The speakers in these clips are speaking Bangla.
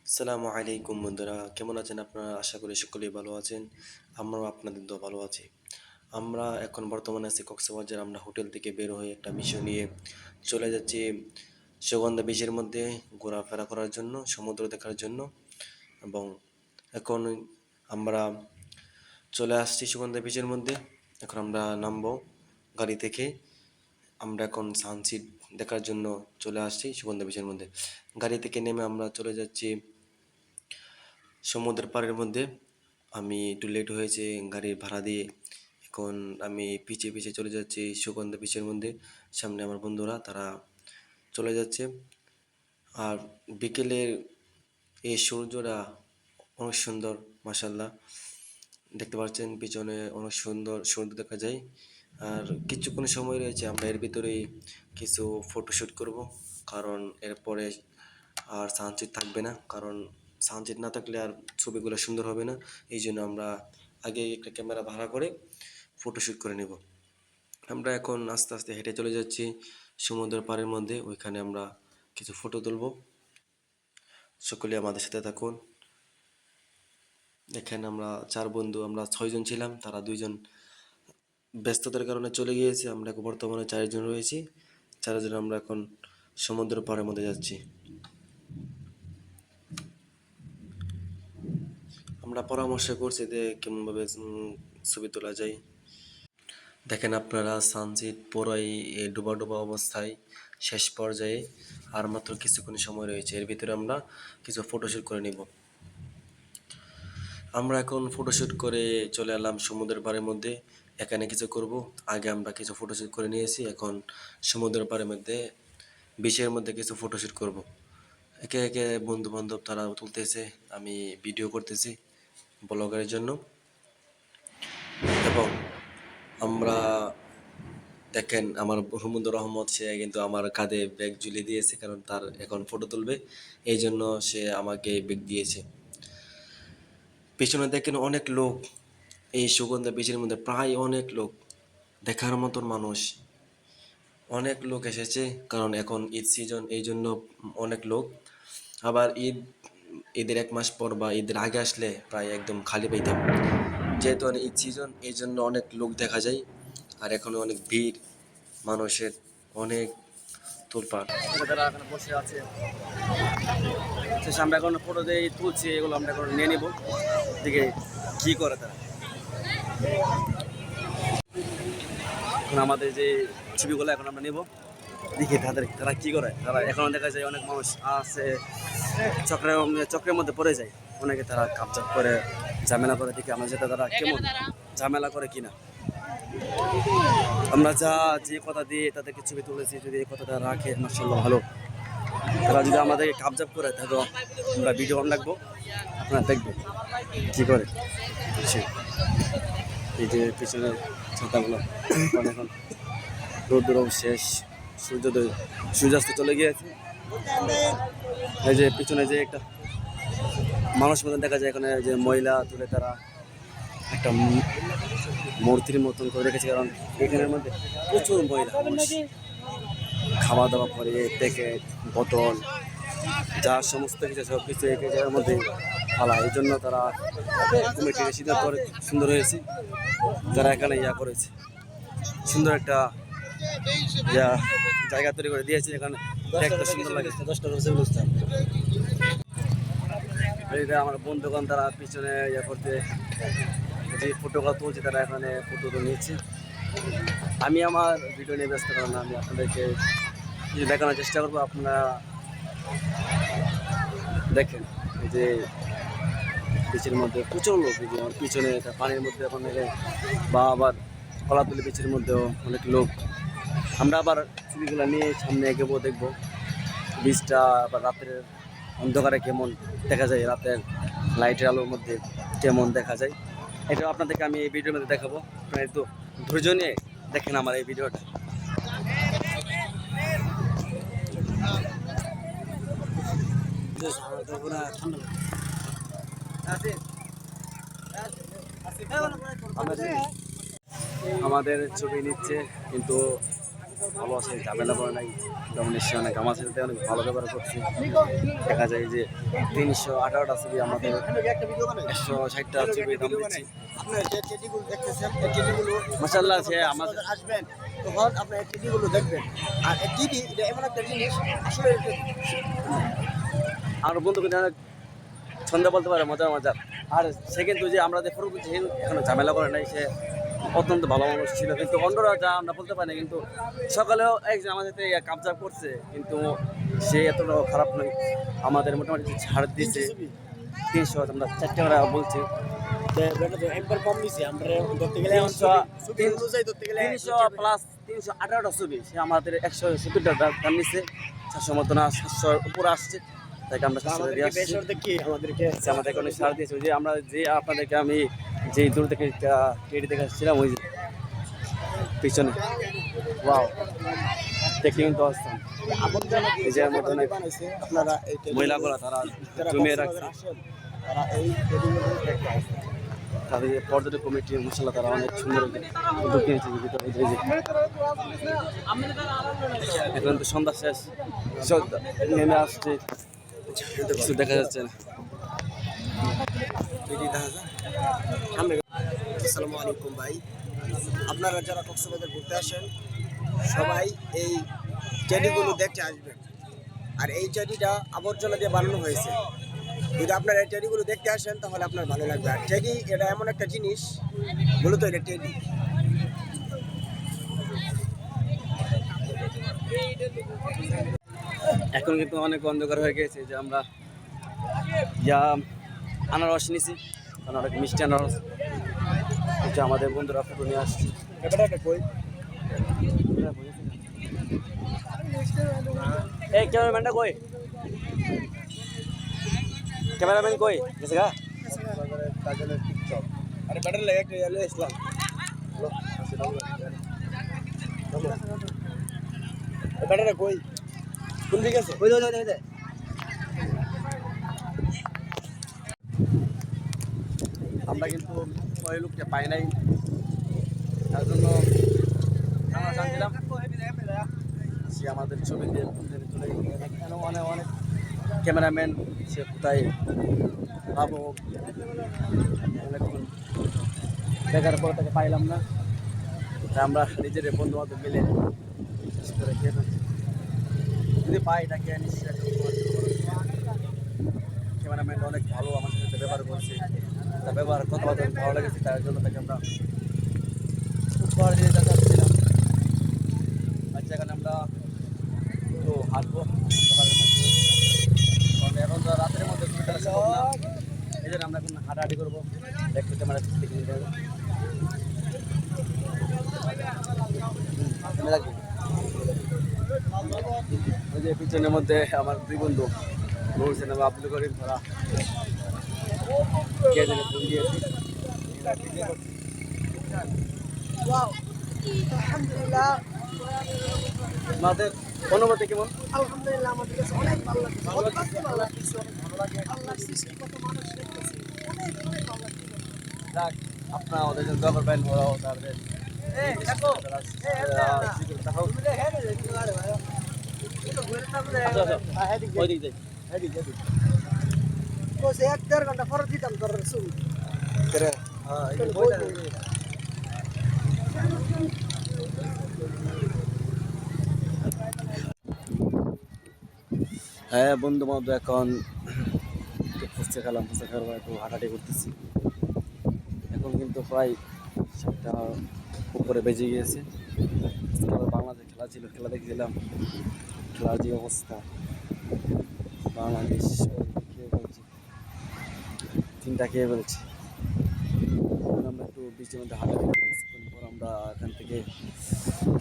আসসালামু আলাইকুম বন্ধুরা, কেমন আছেন আপনারা? আশা করি সকলেই ভালো আছেন। আমরাও আপনাদের দোয়া ভালো আছি। আমরা এখন বর্তমানে আছি কক্সবাজার। আমরা হোটেল থেকে বের হয়ে একটা মিশন নিয়ে চলে যাচ্ছি সুগন্ধা বিচের মধ্যে ঘোরাফেরা করার জন্য, সমুদ্র দেখার জন্য। এবং এখন আমরা চলে আসছি সুগন্ধা বিচের মধ্যে। এখন আমরা নামবো গাড়ি থেকে। আমরা এখন সানসেট দেখার জন্য চলে আসছি সুগন্ধা বিচের মধ্যে। গাড়ি থেকে নেমে আমরা চলে যাচ্ছি সমুদ্রের পাড়ের মধ্যে। আমি একটু লেট হয়েছে গাড়ির ভাড়া দিয়ে। এখন আমি পিছিয়ে পিছিয়ে চলে যাচ্ছি সুগন্ধা বিচের মধ্যে। সামনে আমার বন্ধুরা তারা চলে যাচ্ছে। আর বিকেলের এই সূর্যটা অনেক সুন্দর, মাশাল্লাহ। দেখতে পাচ্ছেন পিছনে অনেক সুন্দর সূর্য দেখা যায়। আর কিছুক্ষণ সময় রয়েছে, আমরা এর ভিতরেই কিছু ফটোশ্যুট করব, কারণ এরপরে আর সানসেট থাকবে না। কারণ সানসেট না থাকলে আর ছবিগুলো সুন্দর হবে না। এই জন্য আমরা আগে একটা ক্যামেরা ভাড়া করে ফটোশ্যুট করে নেব। আমরা এখন আস্তে আস্তে হেঁটে চলে যাচ্ছি সমুদ্রের পাড়ের মধ্যে। ওইখানে আমরা কিছু ফটো তুলব। সকলে আমাদের সাথে থাকুন। দেখেন আমরা চার বন্ধু, আমরা 6 জন ছিলাম, তারা 2 জন ব্যস্ততার কারণে চলে গিয়েছে। আমরা এখন বর্তমানে 4 জন রয়েছি। 4 জন আমরা এখন সমুদ্র পাড়ের মধ্যে যাচ্ছি। আমরা পরামর্শ করছি যে কেমনভাবে ছবি তোলা যায়। দেখেন আপনারা সানসেট পুরাই ডুবা ডুবা অবস্থায় শেষ পর্যায়ে। আর মাত্র কিছুক্ষণ সময় রয়েছে, এর ভিতরে আমরা কিছু ফটোশ্যুট করে নিব। আমরা এখন ফটোশ্যুট করে চলে এলাম সমুদ্রের পাড়ের মধ্যে। এখানে কিছু করব, আগে আমরা কিছু ফটোশ্যুট করে নিয়েছি। এখন সমুদ্রের পাড়ের মধ্যে বিচের মধ্যে কিছু ফটোশ্যুট করব। একে একে বন্ধু বান্ধব তারা তুলতেছে, আমি ভিডিও করতেছি ব্লগের জন্য। এবং আমরা দেখেন আমার রহমুদুর রহমত, সে কিন্তু আমার কাঁধে ব্যাগ ঝুলিয়ে দিয়েছে, কারণ তার এখন ফটো তুলবে, এই জন্য সে আমাকে ব্যাগ দিয়েছে। পেছনে দেখেন অনেক লোক, এই সুগন্ধা বিচের মধ্যে প্রায় অনেক লোক, দেখার মতন মানুষ, অনেক লোক এসেছে। কারণ এখন ঈদ সিজন, এই জন্য অনেক লোক। আবার ঈদের 1 মাস পর বা ঈদের আগে আসলে প্রায় একদম খালি পাইতাম। যেহেতু অনেক ঈদ সিজন, এই জন্য অনেক লোক দেখা যায়। আর এখন অনেক ভিড় মানুষের, অনেক তোলপাড়। তারা এখানে বসে আছে, আমরা এখন ফটো দিয়ে তুলছি, এগুলো আমরা এখন নিয়ে নিব। দিকে কি করে তারা এখন আমাদের যে ছবিগুলো এখন আমরা নেব, দেখি তারা কি করে। তারা এখনো দেখা যায় অনেক মানুষ আছে চক্রের মধ্যে পড়ে যায়, অনেকে তারা কাপচাপ করে ঝামেলা করে। দেখি আমরা যেটা তারা কেমন ঝামেলা করে কিনা। আমরা যে কথা দিয়ে তাদেরকে ছবি তুলেছি, যদি এই কথাটা রাখে মাশাআল্লাহ ভালো। তারা যদি আমাদেরকে কাবজাব করে তাহলে আমরা ভিডিও অন রাখবো, আপনারা দেখবেন কী করে। এই যে পিছনের ছাতাগুলো এখন রোদ্র শেষ, সূর্যাস্ত চলে গিয়েছে। এই যে পিছনে যে একটা মানুষ মতন দেখা যায়, এখানে যে ময়লা তুলে তারা একটা মূর্তির মতন করে রেখেছে, কারণ এখানের মধ্যে প্রচুর ময়লা। খাওয়া দাওয়া করে প্যাকেট বোতল যা সমস্ত কিছু সব কিছু এক জায়গার মধ্যে ফালা, এই জন্য তারা কমিটির সিদ্ধান্ত সুন্দর হয়েছে। তারা এখানে করেছে, সুন্দর একটা জায়গা তৈরি করে দিয়েছে, এখানে দেখতে সুন্দর লাগে। 10টা রোজে বুঝতাম আমার বন্ধুগণ তারা পিছনে করতে যে ফটোগুলো তুলছে, তারা এখানে ফটো নিয়েছে। আমি আমার ভিডিও নিয়ে ব্যস্ত, কারণ আমি আপনাদেরকে দেখানোর চেষ্টা করবো। আপনারা দেখেন এই যে বিচের মধ্যে প্রচুর লোক, এই যে আমার পিছনে পানির মধ্যে এখন বা আবার কলাতলি বিচের মধ্যেও অনেক লোক। আমরা আবার ছবিগুলো নিয়ে সামনে এগোবো, দেখবো বিচটা আবার রাতের অন্ধকারে কেমন দেখা যায়, রাতের লাইটের আলোর মধ্যে কেমন দেখা যায়। এটা আপনাদেরকে আমি এই ভিডিওর মধ্যে দেখাবো। আপনারা একটু ধৈর্য নিয়ে দেখেন আমার এই ভিডিওটা। আমাদের ছবি নিচ্ছে, কিন্তু ভালো আছে, ঝামেলা করে নাই। যেমন সে অনেক আমার সাথে অনেক ভালো ব্যবহার করছে। দেখা যায় যে 318টা ছবি আমাদের 160টা ছবি দাম দিচ্ছি। আপনার যে টেডিগুলো দেখতেছেন এই টেডিগুলো মাশাআল্লাহ সে আমাদের আসবেন তখন আপনার এই টেডিগুলো দেখবেন। আর এই টিডি এটা এমন একটা জিনিস আসলে আমার বন্ধু কিন্তু অনেক সন্ধ্যা বলতে পারে মজার মজার। আর সে কিন্তু যে আমরা যে ফটো করছি এখনো ঝামেলা করে নাই, সে অত্যন্ত ভালো মানুষ ছিল। কিন্তু অন্যরা যা আমরা বলতে পারি না, কিন্তু সকালেও একজন আমাদের সাথে কাবজা করছে, কিন্তু সে এতটা খারাপ নয়। আমাদের মোটামুটি ছাড় দিয়েছে 300, আমরা 4 টাকা বলছি। একবার কম দিছি আমরা ধরতে গেলে 300 প্লাস 318টা ছবি সে আমাদের 170টা দাম নিচ্ছে। 700 মতো না, 700 উপরে আসছে, তাকে আমরা 700 দিয়ে আসছি। দেখি আমাদেরকে সে আমাদেরকে অনেক সার দিয়েছে। ওই যে আমরা যে আপনাদেরকে আমি যেই দূর থেকে টেডি দেখে আসছিলাম, ওই যে পিছনে ওয়াও দেখে কিন্তু আসতাম। এই যে মতো অনেক আপনারা এই মহিলাগুলো তারা জমিয়ে রাখছে। তারা এই টেডিগুলো দেখতে আসেন। তাদের যে পর্যটক কমিটি মশলা তারা অনেক সুন্দর ঢুকিয়েছে ভিতরে। এই যে এখন তো সন্ধ্যা শেষ, নেমে আসছে, কিছু দেখা যাচ্ছে না। আসসালামু আলাইকুম ভাই, আপনারা যারা কক্সবাজার ঘুরতে আসেন সবাই এই টেডিগুলো দেখতে আসবেন। আর এই টেডিটা আবর্জনা দিয়ে বানানো হয়েছে। যদি আপনারা এই টেডিগুলো দেখতে আসেন তাহলে আপনার ভালো লাগবে। আর টেডি এটা এমন একটা জিনিস, মূলত এটা টেডি। এখন কিন্তু অনেক অন্ধকার হয়ে গেছে। যে আমরা যা আনারস নিছি, অনেক মিষ্টি আনারস, এটা আমাদের বন্ধুরা ফটো নিয়ে আসছে। এই ক্যামেরাম্যানটা কই? ক্যামেরাম্যান কই গেছে গা? আরে ব্যাটারি লাগে একটা ইয়ালে ইসলাম ব্যাটারি কই কোন দিকে আছে? ওই দে আমরা কিন্তু ওই লোককে পাই নাই, তার জন্য আমরা জানছিলাম সে আমাদের ছবি দিয়ে চলে গেল। অনেক অনেক ক্যামেরাম্যান সে কোথায় পাবো, অনেকক্ষণ দেখার পর তাকে পাইলাম না। তাই আমরা নিজের বন্ধু বান্ধব মিলে শেষ করে খেয়ে ফেলছি। যদি পাই তাকে নিশ্চয়ই ক্যামেরাম্যান অনেক ভালো আমার সাথে ব্যবহার করছে, তার ব্যবহার কথাবার্তা ভালো লেগেছে, তার জন্য তাকে আমরা উপহার দিয়ে যাচ্ছিলাম। আর যেখানে আমরা একটু হাঁটবো সকালের মধ্যে, কারণ এখন তো রাতের মধ্যে সুবিধা সম্ভব না, এই জন্য আমরা এখন হাঁটাহাঁটি করবো। দেখতে ক্যামেরা দেখে নিতে হবে। ওই যে পিছনের মধ্যে আমার দুই বন্ধু বলছেন আব্দুল করিম, তারা কে জানে ফোন দিয়েছে। আলহামদুলিল্লাহ, আমাদের অনুভূতি কেমন? আলহামদুলিল্লাহ আমাদের কাছে অনেক ভালো লাগছে। ভালো লাগছে, অনেক ভালো লাগে। আল্লাহর সৃষ্টি কত মানুষ দেখতেছি, অনেক ভালো লাগছে। যাক, আপনারা ওদের জন্য দখল পাইন, ওরাও তাদের এক দেড় ঘন্টা পরে দিতাম তোর ছবি। হ্যাঁ বন্ধু বান্ধব এখন ফুচকা খেলাম, ফুচকা খাওয়ার একটু হাঁটাহাঁটি করতেছি। এখন কিন্তু প্রায় 7টা উপরে বেজে গিয়েছে। বাংলাদেশ খেলা ছিল, খেলা দেখছিলাম। খেলার যে অবস্থা, বাংলাদেশ খেয়ে ফেলছে, 3টা খেয়ে ফেলছে। আমরা একটু বৃষ্টির মধ্যে হাঁটাহাঁটি করি। কিছুক্ষণ পর আমরা এখান থেকে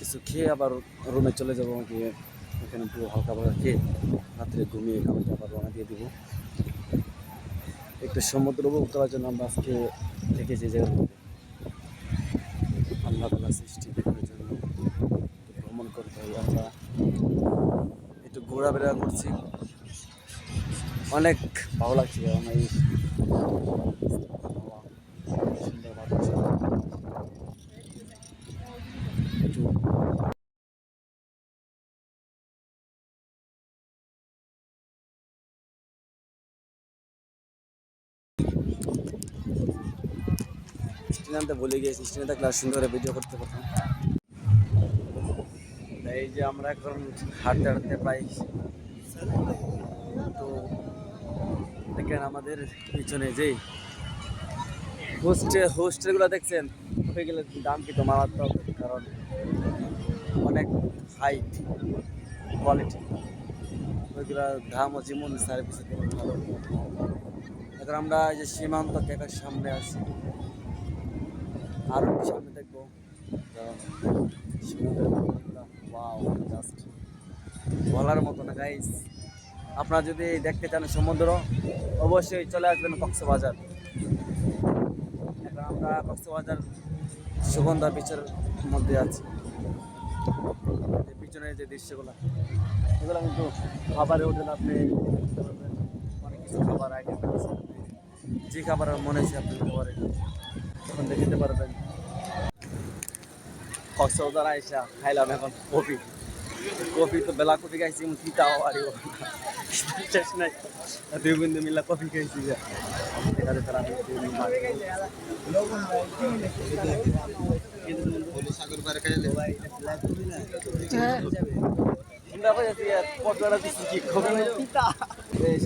কিছু খেয়ে আবার রুমে চলে যাবো। গিয়ে এখানে একটু হালকা পাকা খেয়ে রাত্রে ঘুমিয়ে কালকে আবার রওনা দিয়ে দেবো। একটু সমুদ্র উপভোগ করার জন্য আমরা আজকে থেকেছি যে আল্লাহ তাআলার সৃষ্টি দেখার জন্য ভ্রমণ করতে হবে। আমরা একটু ঘোরাফেরা করছি, অনেক ভালো লাগছে। আমার এই সুন্দর বাতাস, একটু স্টেশনে আনতে ভুলে গিয়েছি, স্টেশনে থাকলে আর সুন্দর করে ভিডিও করতে পারতাম। এই যে আমরা এখন হাঁটতে হাঁটতে প্রায়, তো দেখেন আমাদের পিছনে যে হোস্টেলগুলো দেখছেন, ওইগুলো দাম কিন্তু মারাত্মক, কারণ অনেক হাইট কোয়ালিটি, ওইগুলোর দামও যেমন সার্ভিস তেমন ভালো। এখন আমরা এই যে সীমান্ত ক্যাফের সামনে আছি, আরও সামনে দেখবো, কারণ সীমান্তের ওয়াও, জাস্ট বলার মতো না গাইস। আপনারা যদি দেখতে চান সমুদ্র, অবশ্যই চলে আসবেন কক্সবাজার। এখন আমরা কক্সবাজার সুগন্ধা বিচের মধ্যে আছি। যে পিছনের যে দৃশ্যগুলো, এগুলো কিন্তু খাবারের হোটেল, আপনি দেখতে পারবেন অনেক কিছু খাবার আইটেম আছে, যে খাবার মনে হচ্ছে আপনি নিতে পারেন, তখন দেখে নিতে পারবেন। কক্সবাজার আইসা খাইলাম এখন কফি, কফি তো বেলা কফি খাইছি, তিতাও আর শেষ নাই, দুই বন্ধু মিলা কফি খাইছি। এখানে তারা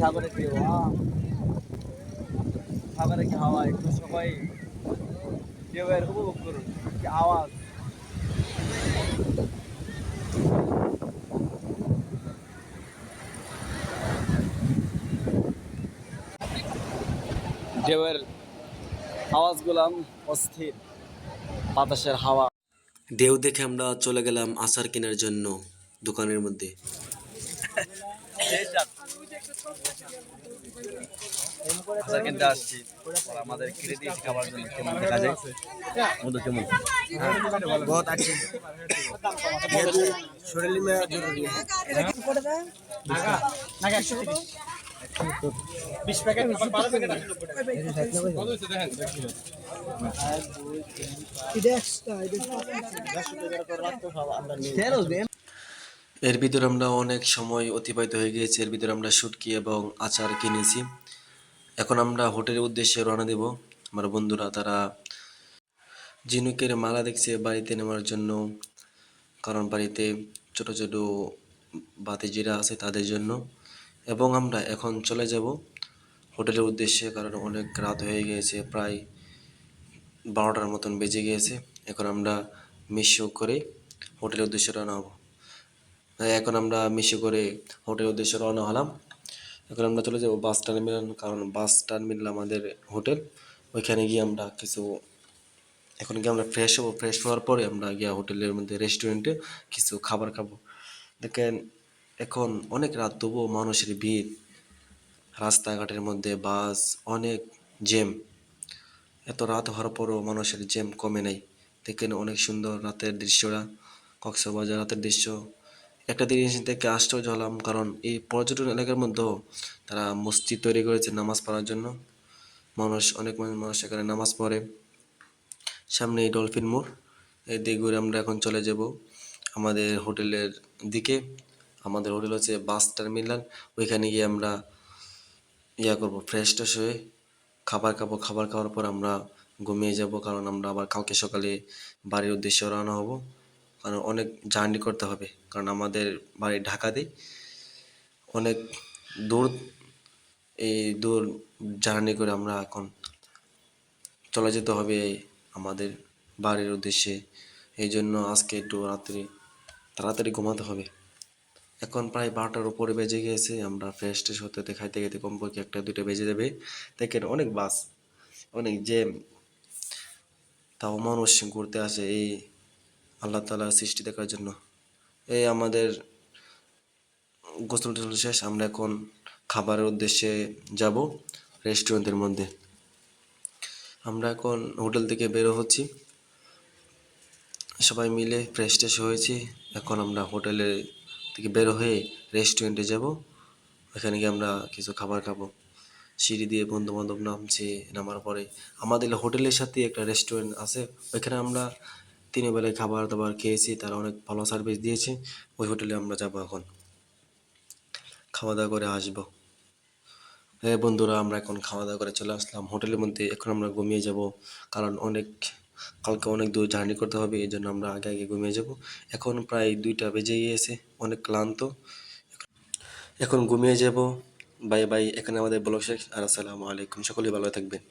সাগরে কি সাগরে কি হাওয়া, একটু সবাই ঢেউয়ের উপভোগ করুন, কি আওয়াজ। ঢেউয়ের আওয়াজগুলো অস্থির, বাতাসের হাওয়া। ঢেউ দেখে আমরা চলে গেলাম আচার কেনার জন্য দোকানের মধ্যে। আচার কিনতে আসছি, আমাদের কিনে দিয়েছি খাবার জন্য। কেমন দেখা যায় মধু, কেমন बहुत अच्छे, ये तो शरीर में जरूरी है। এর ভিতরে আমরা অনেক সময় অতিবাহিত হয়ে গিয়েছে, এর ভিতরে আমরা শুটকি এবং আচার কিনেছি। এখন আমরা হোটেলের উদ্দেশ্যে রওনা দেব। আমার বন্ধুরা তারা ঝিনুকের মালা দেখছে বাড়িতে নেওয়ার জন্য, কারণ বাড়িতে ছোট ছোট ভাতিজিরা আছে তাদের জন্য। এবং আমরা এখন চলে যাব হোটেলের উদ্দেশ্যে, কারণ অনেক রাত হয়ে গিয়েছে, প্রায় 12টার মতন বেজে গিয়েছে। এখন আমরা মিশো করে হোটেলের উদ্দেশ্যে রওনা হব। এখন আমরা মিশো করে হোটেলের উদ্দেশ্যে রওনা হলাম। এখন আমরা চলে যাব বাস টার্মিনাল, কারণ বাস টার্মিনাল আমাদের হোটেল। ওইখানে গিয়ে আমরা এখন গিয়ে আমরা ফ্রেশ হবো, ফ্রেশ হওয়ার পরে আমরা গিয়ে হোটেলের মধ্যে রেস্টুরেন্টে কিছু খাবার খাবো। দেখেন এখন অনেক রাত, তবুও মানুষের ভিড়, রাস্তাঘাটের মধ্যে বাস, অনেক জ্যাম। এত রাত হওয়ার পরও মানুষের জ্যাম কমে নাই। দেখেন অনেক সুন্দর রাতের দৃশ্যটা, কক্সবাজার রাতের দৃশ্য। একটা জিনিস থেকে আশ্চর্য হলাম, কারণ এই পর্যটন এলাকার মধ্যেও তারা মসজিদ তৈরি করেছে নামাজ পড়ার জন্য। অনেক মানুষ এখানে নামাজ পড়ে। সামনে এই ডলফিন মোড়, এই দিক ঘুরে আমরা এখন চলে যাব আমাদের হোটেলের দিকে। আমাদের হোটেল হচ্ছে বাস টার্মিনাল। ওইখানে গিয়ে আমরা করবো, ফ্রেশ ট্রেশ হয়ে খাবার খাবো। খাবার খাওয়ার পর আমরা ঘুমিয়ে যাব, কারণ আমরা আবার কালকে সকালে বাড়ির উদ্দেশ্যে রওনা হব। কারণ অনেক জার্নি করতে হবে, কারণ আমাদের বাড়ি ঢাকাতে, অনেক দূর। এই দূর জার্নি করে আমরা এখন চলে যেতে হবে আমাদের বাড়ির উদ্দেশ্যে। এই জন্য আজকে একটু তাড়াতাড়ি ঘুমাতে হবে। এখন প্রায় 12টার উপরে বেজে গিয়েছে, আমরা ফ্রেশ ট্রেশ হতে খাইতে খাইতে কমপক্ষে 1-2টা বেজে যাবে। দেখেন অনেক বাস, অনেক জ্যাম, তাও মানুষ ঘুরতে আসে এই আল্লাহ তাআলার সৃষ্টি দেখার জন্য। এই আমাদের গোসল টোসল শেষ, আমরা এখন খাবারের উদ্দেশ্যে যাব রেস্টুরেন্টের মধ্যে। আমরা এখন হোটেল থেকে বেরো হচ্ছি, সবাই মিলে ফ্রেশ ট্রেশ হয়েছি। এখন আমরা হোটেলে থেকে বেরো হয়ে রেস্টুরেন্টে যাব। ওখানে গিয়ে আমরা কিছু খাবার খাবো। সিঁড়ি দিয়ে বন্ধু বান্ধব নামছে, নামার পরে আমাদের হোটেলের সাথে একটা রেস্টুরেন্ট আছে, ওইখানে আমরা 3 বেলায় খাবার দাবার খেয়েছি, তারা অনেক ভালো সার্ভিস দিয়েছে। ওই হোটেলে আমরা যাব, এখন খাওয়া দাওয়া করে আসবো। হ্যাঁ বন্ধুরা, আমরা এখন খাওয়া দাওয়া করে চলে আসলাম হোটেলের মধ্যে। এখন আমরা ঘুমিয়ে যাব, কারণ কালকে অনেক দূর জার্নি করতে হবে, এই জন্য আমরা আগে আগে ঘুমিয়ে যাব। এখন প্রায় 2টা বেজে গিয়েছে, অনেক ক্লান্ত, এখন ঘুমিয়ে যাব। বাই বাই, এখানে আমাদের ব্লগ শেষ। আর আসসালামু আলাইকুম, সকলেই ভালো থাকবেন।